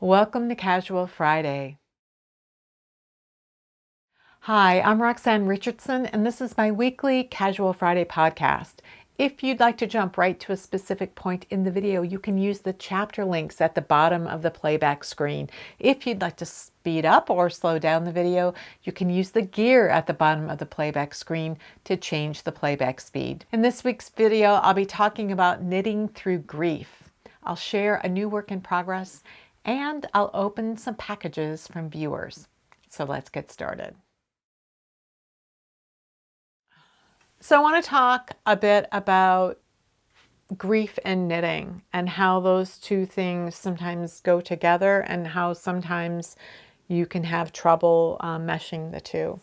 Welcome to Casual Friday. Hi, I'm Roxanne Richardson, and this is my weekly Casual Friday podcast. If you'd like to jump right to a specific point in the video, you can use the chapter links at the bottom of the playback screen. If you'd like to speed up or slow down the video, you can use the gear at the bottom of the playback screen to change the playback speed. In this week's video, I'll be talking about knitting through grief. I'll share a new work in progress, and I'll open some packages from viewers. So let's get started. So I want to talk a bit about grief and knitting and how those two things sometimes go together and how sometimes you can have trouble meshing the two.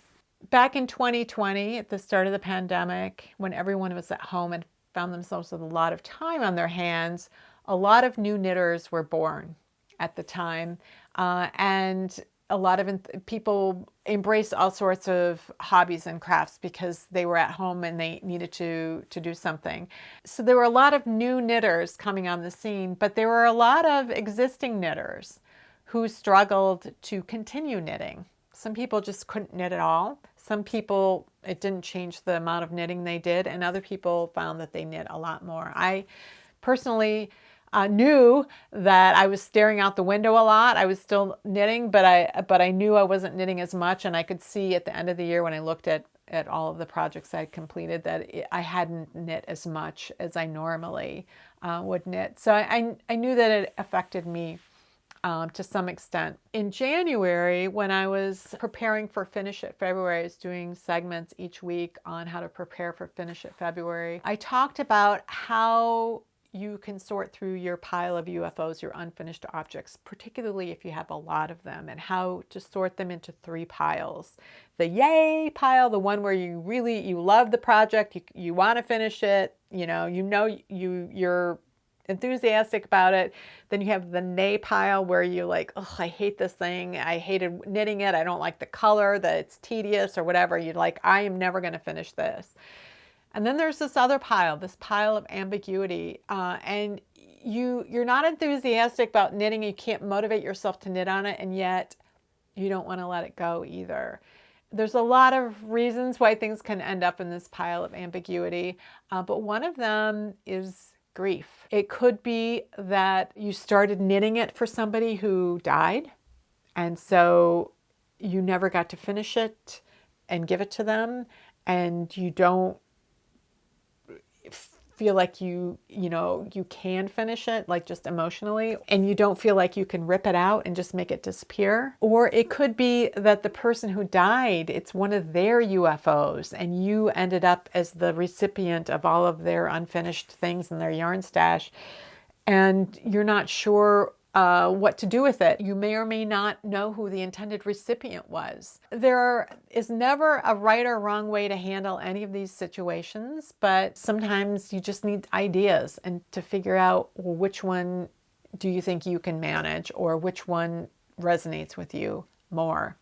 Back in 2020, at the start of the pandemic, when everyone was at home and found themselves with a lot of time on their hands, a lot of new knitters were born at the time. And a lot of people embraced all sorts of hobbies and crafts because they were at home and they needed to do something. So there were a lot of new knitters coming on the scene, but there were a lot of existing knitters who struggled to continue knitting. Some people just couldn't knit at all. Some people, it didn't change the amount of knitting they did, and other people found that they knit a lot more. I personally knew that I was staring out the window a lot. I was still knitting, but I knew I wasn't knitting as much, and I could see at the end of the year when I looked at all of the projects I completed that I hadn't knit as much as I normally would knit. So I knew that it affected me to some extent. In January, when I was preparing for Finish It February, I was doing segments each week on how to prepare for Finish It February. I talked about how you can sort through your pile of UFOs, your unfinished objects, particularly if you have a lot of them, and how to sort them into 3 piles. The yay pile, the one where you love the project, you want to finish it, you're enthusiastic about it. Then you have the nay pile where you're like, oh, I hate this thing. I hated knitting it. I don't like the color, that it's tedious or whatever. You're like, I am never going to finish this. And then there's this other pile, this pile of ambiguity. And you're not enthusiastic about knitting. You can't motivate yourself to knit on it, and yet you don't want to let it go either. There's a lot of reasons why things can end up in this pile of ambiguity, but one of them is grief. It could be that you started knitting it for somebody who died, and so you never got to finish it and give it to them, and you don't feel like you can finish it, like just emotionally, and you don't feel like you can rip it out and just make it disappear. Or it could be that the person who died, it's one of their UFOs, and you ended up as the recipient of all of their unfinished things in their yarn stash, and you're not sure what to do with it. You may or may not know who the intended recipient was. There is never a right or wrong way to handle any of these situations, but sometimes you just need ideas and to figure out, well, which one do you think you can manage, or which one resonates with you more.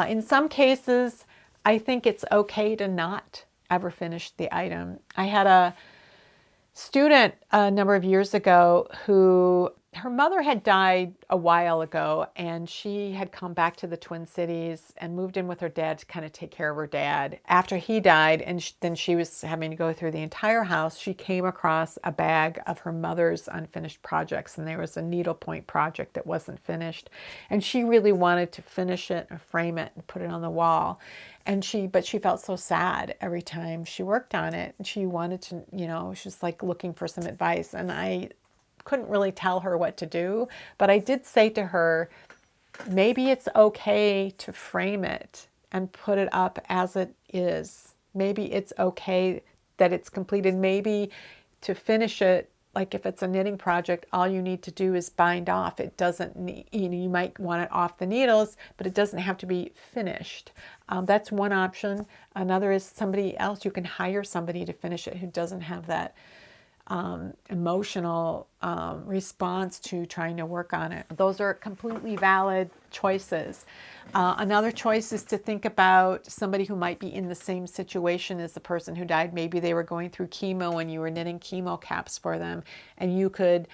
In some cases, I think it's okay to not ever finish the item. I had a student a number of years ago who, her mother had died a while ago, and she had come back to the Twin Cities and moved in with her dad to kind of take care of her dad. After he died, and then she was having to go through the entire house, she came across a bag of her mother's unfinished projects, and there was a needlepoint project that wasn't finished, and she really wanted to finish it and frame it and put it on the wall. But she felt so sad every time she worked on it. And she wanted to, she was like looking for some advice. And I couldn't really tell her what to do. But I did say to her, maybe it's okay to frame it and put it up as it is. Maybe it's okay that it's completed. Maybe to finish it, like if it's a knitting project, all you need to do is bind off. It doesn't need, you might want it off the needles, but it doesn't have to be finished. That's one option. Another is somebody else. You can hire somebody to finish it who doesn't have that emotional response to trying to work on it. Those are completely valid choices. Another choice is to think about somebody who might be in the same situation as the person who died. Maybe they were going through chemo and you were knitting chemo caps for them, and you could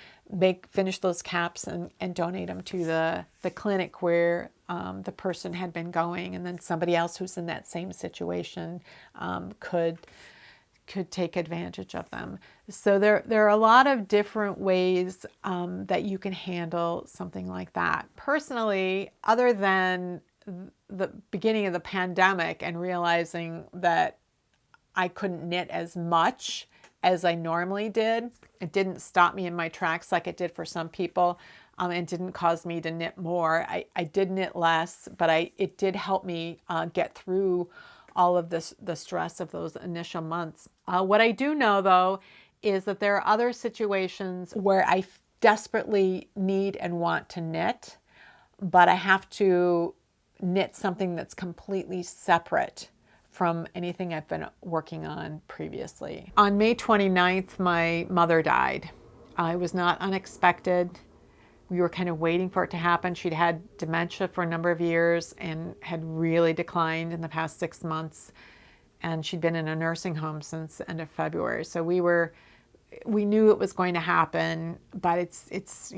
finish those caps and donate them to the clinic where the person had been going, and then somebody else who's in that same situation could take advantage of them. So there are a lot of different ways that you can handle something like that. Personally, other than the beginning of the pandemic and realizing that I couldn't knit as much as I normally did, it didn't stop me in my tracks like it did for some people, and didn't cause me to knit more. I did knit less, but it did help me get through all of this, the stress of those initial months. What I do know, though, is that there are other situations where I desperately need and want to knit, but I have to knit something that's completely separate from anything I've been working on previously. On May 29th, my mother died. It was not unexpected. We were kind of waiting for it to happen. She'd had dementia for a number of years and had really declined in the past 6 months. And she'd been in a nursing home since the end of February. So we knew it was going to happen, but it's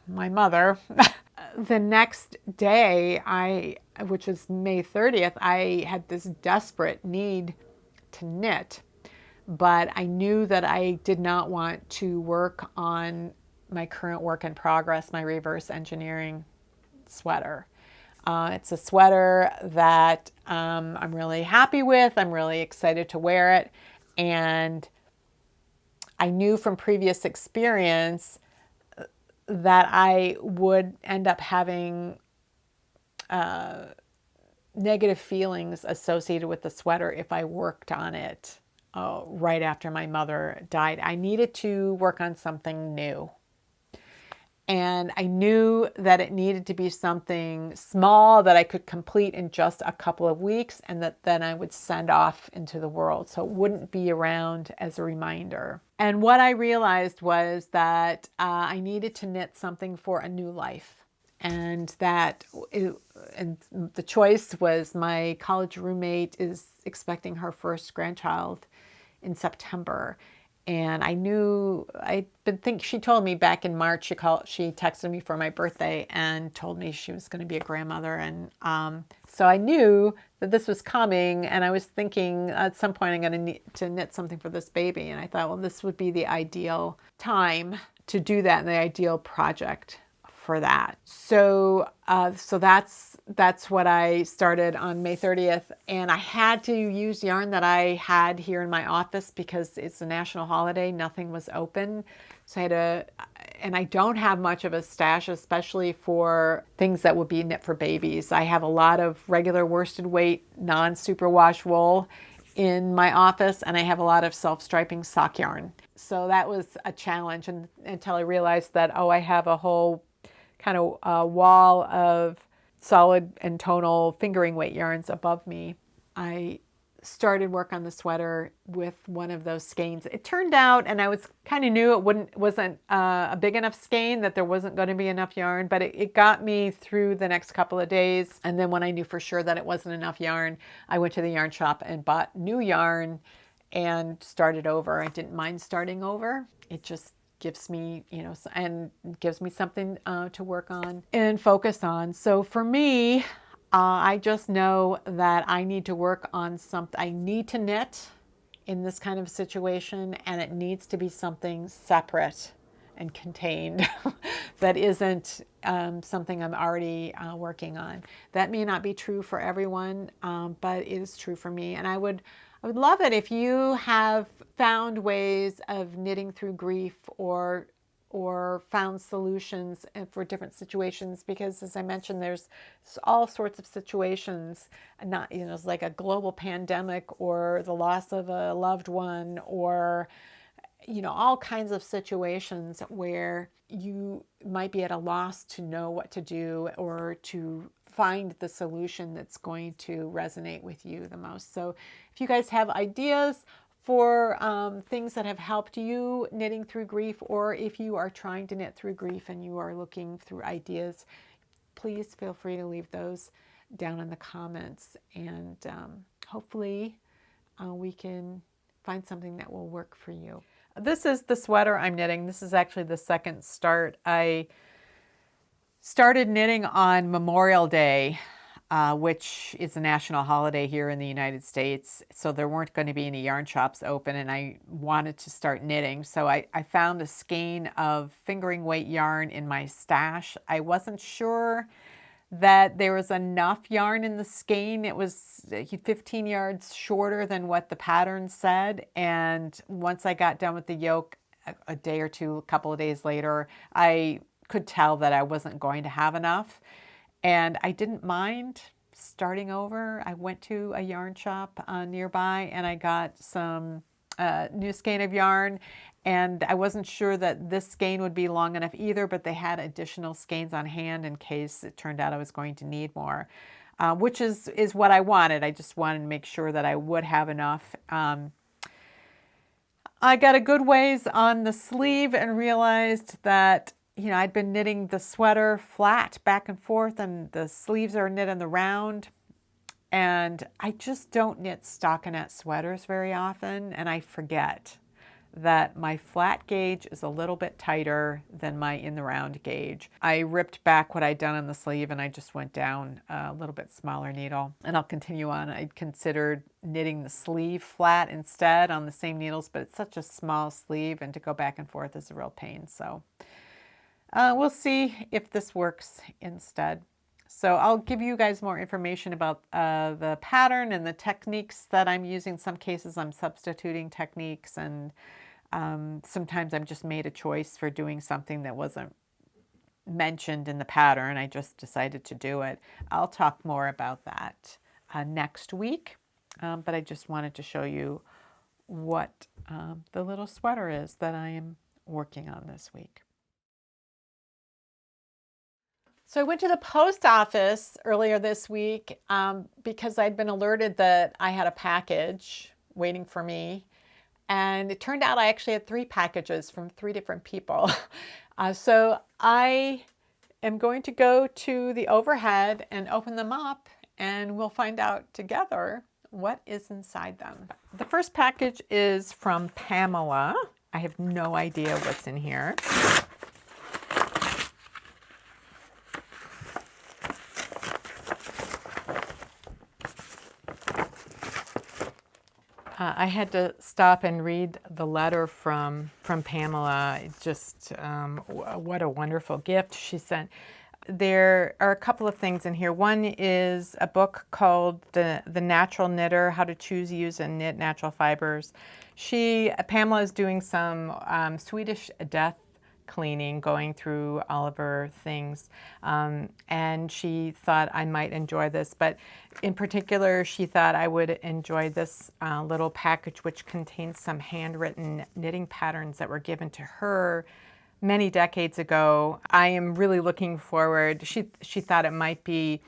my mother. The next day, which was May 30th, I had this desperate need to knit, but I knew that I did not want to work on my current work in progress, my reverse engineering sweater. It's a sweater that I'm really happy with. I'm really excited to wear it. And I knew from previous experience that I would end up having negative feelings associated with the sweater if I worked on it right after my mother died. I needed to work on something new. And I knew that it needed to be something small that I could complete in just a couple of weeks, and that then I would send off into the world. So it wouldn't be around as a reminder. And what I realized was that I needed to knit something for a new life. And the choice was my college roommate is expecting her first grandchild in September. And I knew, she told me back in March, she texted me for my birthday and told me she was going to be a grandmother. And so I knew that this was coming, and I was thinking at some point I'm going to need to knit something for this baby. And I thought, well, this would be the ideal time to do that and the ideal project for that. So that's what I started on May 30th. And I had to use yarn that I had here in my office because it's a national holiday. Nothing was open. So and I don't have much of a stash, especially for things that would be knit for babies. I have a lot of regular worsted weight, non-superwash wool in my office, and I have a lot of self-striping sock yarn. So that was a challenge until I realized that, I have a whole kind of wall of solid and tonal fingering weight yarns above me. I started work on the sweater with one of those skeins. It turned out, and I kind of knew it wasn't a big enough skein, that there wasn't going to be enough yarn, but it got me through the next couple of days. And then when I knew for sure that it wasn't enough yarn, I went to the yarn shop and bought new yarn and started over. I didn't mind starting over. It just gives me, and gives me something to work on and focus on. So for me, I just know that I need to work on something. I need to knit in this kind of situation, and it needs to be something separate and contained that isn't something I'm already working on. That may not be true for everyone, but it is true for me. And I would love it if you have found ways of knitting through grief or found solutions for different situations, because as I mentioned, there's all sorts of situations, not, it's like a global pandemic or the loss of a loved one, or all kinds of situations where you might be at a loss to know what to do or to find the solution that's going to resonate with you the most. So if you guys have ideas for things that have helped you knitting through grief, or if you are trying to knit through grief and you are looking through ideas, please feel free to leave those down in the comments, and hopefully we can find something that will work for you. This is the sweater I'm knitting. This is actually the second start. I started knitting on Memorial Day, which is a national holiday here in the United States. So there weren't going to be any yarn shops open, and I wanted to start knitting. So I found a skein of fingering weight yarn in my stash. I wasn't sure that there was enough yarn in the skein. It was 15 yards shorter than what the pattern said. And once I got done with the yoke, a day or two, a couple of days later, I could tell that I wasn't going to have enough. And I didn't mind starting over. I went to a yarn shop nearby and I got some new skein of yarn, and I wasn't sure that this skein would be long enough either, but they had additional skeins on hand in case it turned out I was going to need more, which is what I wanted. I just wanted to make sure that I would have enough. I got a good ways on the sleeve and realized that, you know, I'd been knitting the sweater flat back and forth, and the sleeves are knit in the round. And I just don't knit stockinette sweaters very often, and I forget that my flat gauge is a little bit tighter than my in the round gauge. I ripped back what I'd done on the sleeve, and I just went down a little bit smaller needle. And I'll continue on. I'd considered knitting the sleeve flat instead on the same needles, but it's such a small sleeve, and to go back and forth is a real pain. So we'll see if this works instead. So I'll give you guys more information about the pattern and the techniques that I'm using. Some cases I'm substituting techniques, and sometimes I've just made a choice for doing something that wasn't mentioned in the pattern. I just decided to do it. I'll talk more about that next week, but I just wanted to show you what the little sweater is that I am working on this week. So I went to the post office earlier this week because I'd been alerted that I had a package waiting for me. And it turned out I actually had 3 packages from 3 different people. So I am going to go to the overhead and open them up, and we'll find out together what is inside them. The first package is from Pamela. I have no idea what's in here. I had to stop and read the letter from Pamela. It just, what a wonderful gift she sent. There are a couple of things in here. One is a book called The Natural Knitter, How to Choose, Use, and Knit Natural Fibers. Pamela is doing some Swedish death cleaning, going through all of her things, and she thought I might enjoy this, but in particular she thought I would enjoy this little package, which contains some handwritten knitting patterns that were given to her many decades ago. I am really looking forward. She thought it might be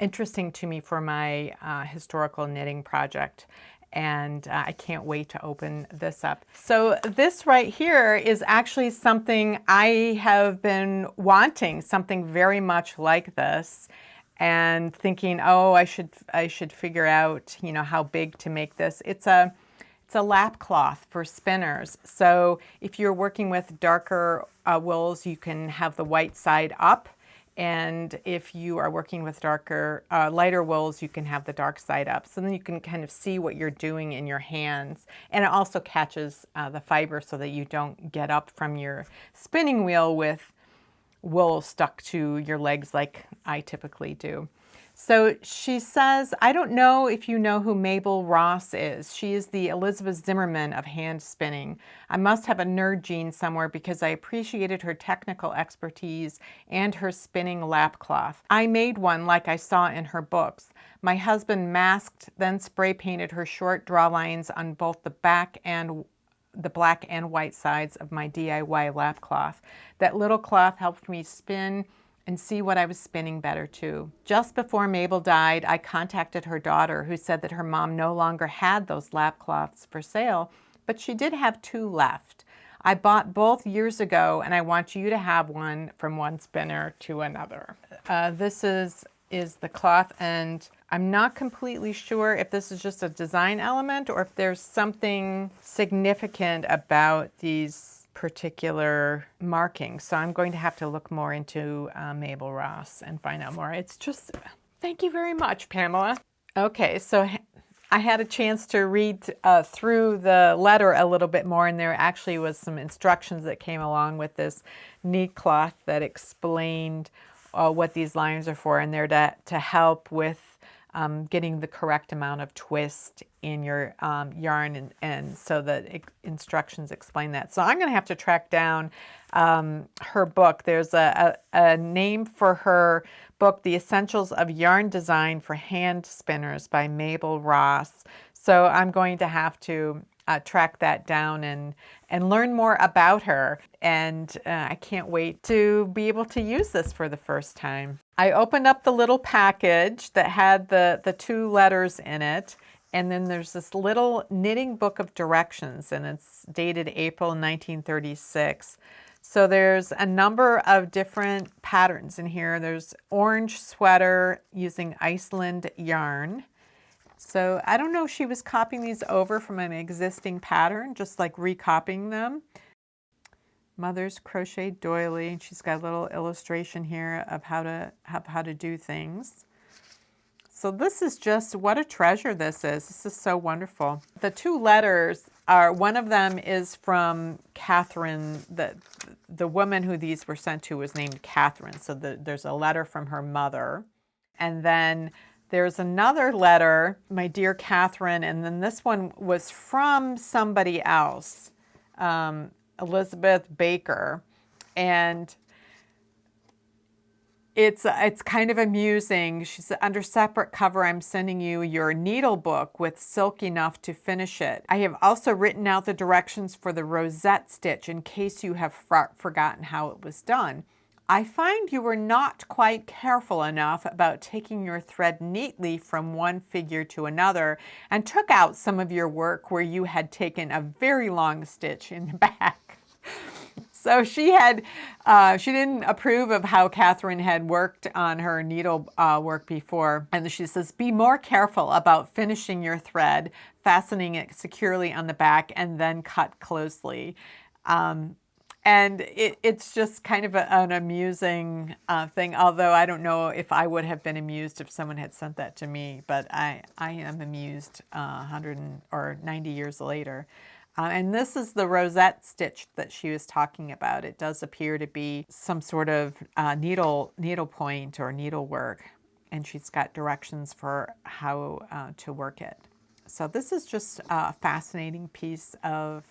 interesting to me for my historical knitting project, and I can't wait to open this up. So this right here is actually something I have been wanting, something very much like this, and thinking, oh, I should figure out, you know, how big to make this. It's a lap cloth for spinners. So if you're working with darker wools, you can have the white side up. And if you are working with lighter wools, you can have the dark side up. So then you can kind of see what you're doing in your hands. And it also catches the fiber so that you don't get up from your spinning wheel with wool stuck to your legs like I typically do. So she says, I don't know if you know who Mabel Ross is. She is the Elizabeth Zimmerman of hand spinning. I must have a nerd gene somewhere because I appreciated her technical expertise and her spinning lap cloth. I made one like I saw in her books. My husband masked, then spray painted her short draw lines on both the black and white sides of my DIY lap cloth. That little cloth helped me spin and see what I was spinning better too. Just before Mabel died, I contacted her daughter, who said that her mom no longer had those lap cloths for sale, but she did have 2 left. I bought both years ago, and I want you to have one from one spinner to another. This is the cloth, and I'm not completely sure if this is just a design element or if there's something significant about these particular markings. So I'm going to have to look more into Mabel Ross and find out more. It's just, thank you very much, Pamela. Okay, so I had a chance to read through the letter a little bit more, and there actually was some instructions that came along with this neat cloth that explained what these lines are for, and they're to help with getting the correct amount of twist in your yarn, and so the instructions explain that. So I'm going to have to track down her book. There's a name for her book, The Essentials of Yarn Design for Hand Spinners by Mabel Ross. So I'm going to have to track that down and learn more about her. And I can't wait to be able to use this for the first time. I opened up the little package that had the 2 letters in it. And then there's this little knitting book of directions, and it's dated April 1936. So there's a number of different patterns in here. There's orange sweater using Iceland yarn. So I don't know if she was copying these over from an existing pattern, just like recopying them. Mother's crochet doily, and she's got a little illustration here of how to do things. So this is just, what a treasure this is. This is so wonderful. The 2 letters are, one of them is from Catherine. The woman who these were sent to was named Catherine. So there's a letter from her mother. And then there's another letter, my dear Catherine, and then this one was from somebody else, Elizabeth Baker. And it's kind of amusing. She said, under separate cover, I'm sending you your needle book with silk enough to finish it. I have also written out the directions for the rosette stitch in case you have forgotten how it was done. I find you were not quite careful enough about taking your thread neatly from one figure to another, and took out some of your work where you had taken a very long stitch in the back. So she didn't approve of how Catherine had worked on her needle work before. And she says, be more careful about finishing your thread, fastening it securely on the back, and then cut closely. And it's just kind of an amusing thing, although I don't know if I would have been amused if someone had sent that to me, but I am amused 100 or 90 years later. And this is the rosette stitch that she was talking about. It does appear to be some sort of needle point or needlework, and she's got directions for how to work it. So this is just a fascinating piece of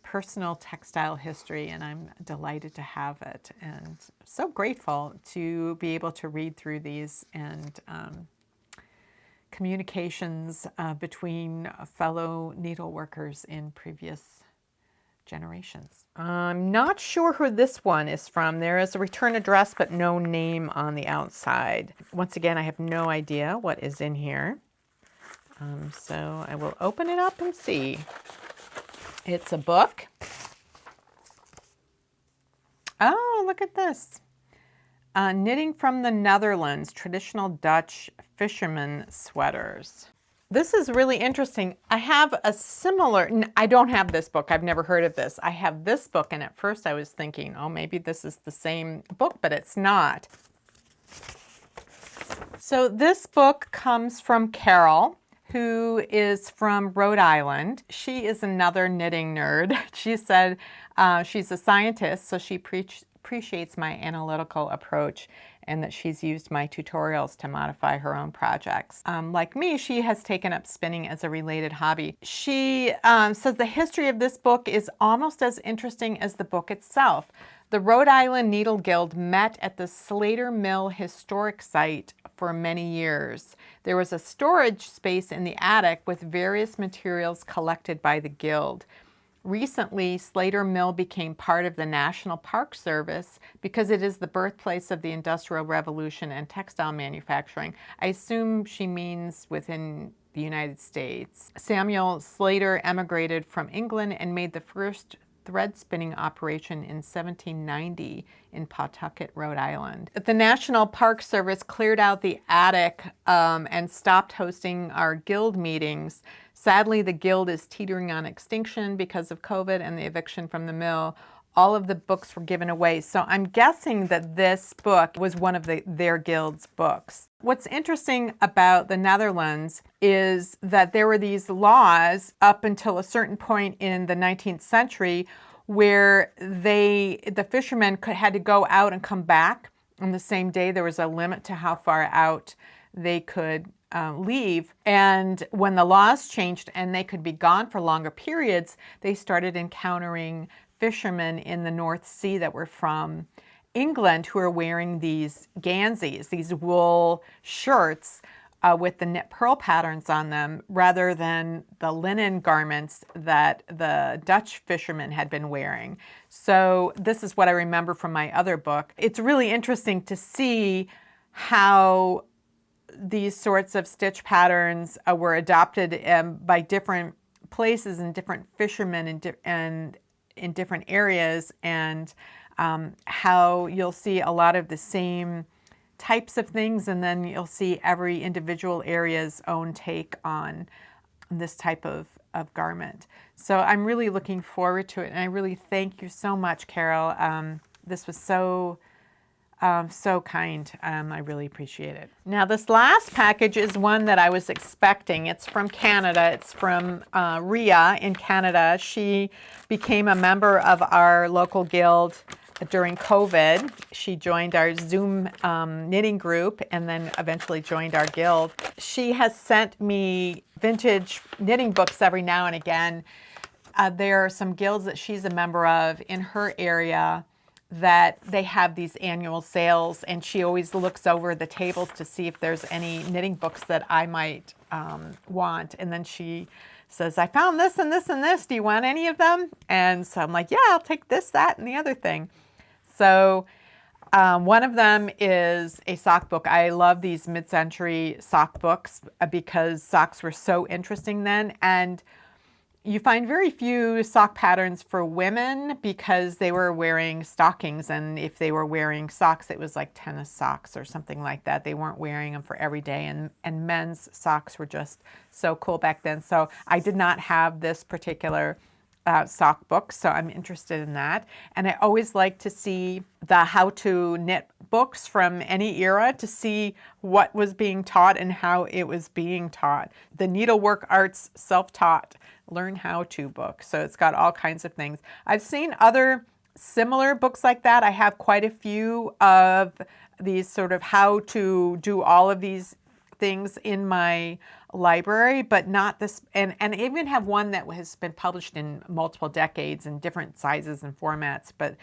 personal textile history, and I'm delighted to have it, and so grateful to be able to read through these and communications between fellow needleworkers in previous generations. I'm not sure who this one is from. There is a return address, but no name on the outside. Once again, I have no idea what is in here. So I will open it up and see. It's a book. Oh, look at this. Knitting from the Netherlands, traditional Dutch fisherman sweaters. This is really interesting. I have a similar, I don't have this book. I've never heard of this. I have this book, and at first I was thinking, oh, maybe this is the same book, but it's not. So this book comes from Carol, who is from Rhode Island. She is another knitting nerd. She said she's a scientist, so she appreciates my analytical approach, and that she's used my tutorials to modify her own projects. Like me, she has taken up spinning as a related hobby. She says the history of this book is almost as interesting as the book itself. The Rhode Island Needle Guild met at the Slater Mill Historic Site for many years. There was a storage space in the attic with various materials collected by the guild. Recently, Slater Mill became part of the National Park Service because it is the birthplace of the Industrial Revolution and textile manufacturing. I assume she means within the United States. Samuel Slater emigrated from England and made the first thread spinning operation in 1790 in Pawtucket, Rhode Island. The National Park Service cleared out the attic and stopped hosting our guild meetings. Sadly, the guild is teetering on extinction because of COVID and the eviction from the mill. All of the books were given away. So I'm guessing that this book was one of their guild's books. What's interesting about the Netherlands is that there were these laws up until a certain point in the 19th century where the fishermen had to go out and come back on the same day. There was a limit to how far out they could leave. And when the laws changed and they could be gone for longer periods, they started encountering fishermen in the North Sea that were from England who are wearing these ganzies, these wool shirts with the knit pearl patterns on them, rather than the linen garments that the Dutch fishermen had been wearing. So this is what I remember from my other book. It's really interesting to see how these sorts of stitch patterns were adopted by different places and different fishermen and in different areas, and how you'll see a lot of the same types of things, and then you'll see every individual area's own take on this type of garment. So I'm really looking forward to it, and I really thank you so much, Carol. This was so kind. I really appreciate it. Now, this last package is one that I was expecting. It's from Canada. It's from Ria in Canada. She became a member of our local guild during COVID. She joined our Zoom knitting group and then eventually joined our guild. She has sent me vintage knitting books every now and again. There are some guilds that she's a member of in her area that they have these annual sales, and she always looks over the tables to see if there's any knitting books that I might want. And then she says, I found this and this and this. Do you want any of them? And so I'm like, yeah, I'll take this, that, and the other thing. So one of them is a sock book. I love these mid-century sock books because socks were so interesting then. And you find very few sock patterns for women because they were wearing stockings, and if they were wearing socks, it was like tennis socks or something like that. They weren't wearing them for every day, and men's socks were just so cool back then. So I did not have this particular sock book, so I'm interested in that. And I always like to see the how to knit books from any era to see what was being taught and how it was being taught. The Needlework Arts Self-Taught Learn How To book. So it's got all kinds of things. I've seen other similar books like that. I have quite a few of these sort of how to do all of these things in my library, but not this. And I even have one that has been published in multiple decades in different sizes and formats, but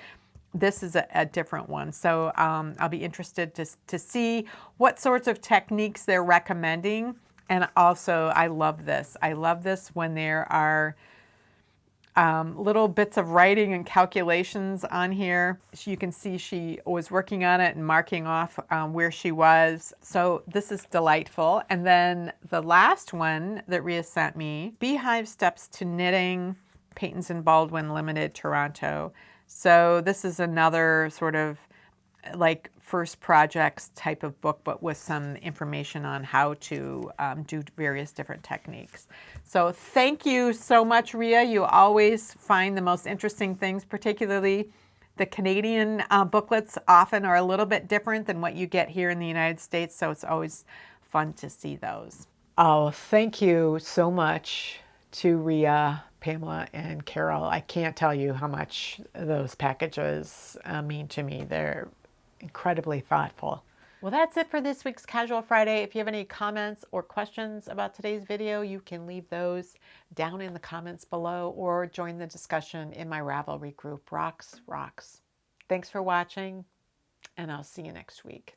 this is a different one. So I'll be interested to see what sorts of techniques they're recommending. And also, I love this. I love this when there are little bits of writing and calculations on here. You can see she was working on it and marking off where she was. So this is delightful. And then the last one that Ria sent me, Beehive Steps to Knitting, Paytons and Baldwin Limited, Toronto. So this is another sort of like first projects type of book, but with some information on how to do various different techniques. So thank you so much, Ria. You always find the most interesting things, particularly the Canadian booklets often are a little bit different than what you get here in the United States. So it's always fun to see those. Oh, thank you so much to Ria, Pamela, and Carol. I can't tell you how much those packages mean to me. They're incredibly thoughtful. Well, that's it for this week's Casual Friday. If you have any comments or questions about today's video, you can leave those down in the comments below or join the discussion in my Ravelry group, Rocks. Thanks for watching, and I'll see you next week.